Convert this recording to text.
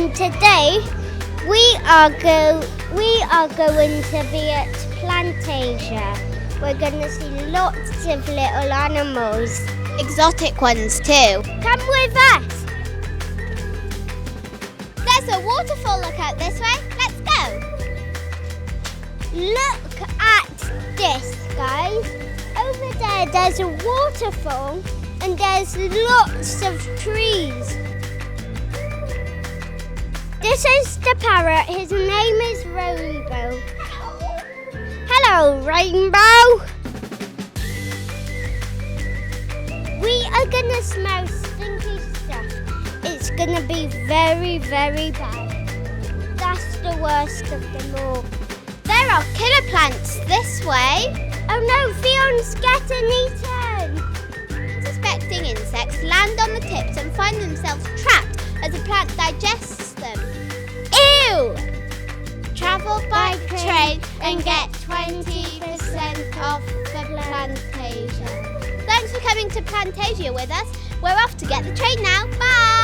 and today we are going to be at Plantasia. We're going to see lots of little animals. Exotic ones too. Come with us. There's a waterfall, look out this way. Let's go. Look at this, guys. Over there, there's a waterfall and there's lots of trees. This is the parrot. His name is Rainbow. Hello, Rainbow. We are going to smell stinky stuff. It's going to be very, very bad. That's the worst of them all. There are killer plants this way. Oh no, Fion's getting eaten. Suspecting insects land on the tips and find themselves trapped as the plant digests them. Ew! Travel by train and get 20% off the Plantasia. Thanks for coming to Plantasia with us. We're off to get the train now. Bye!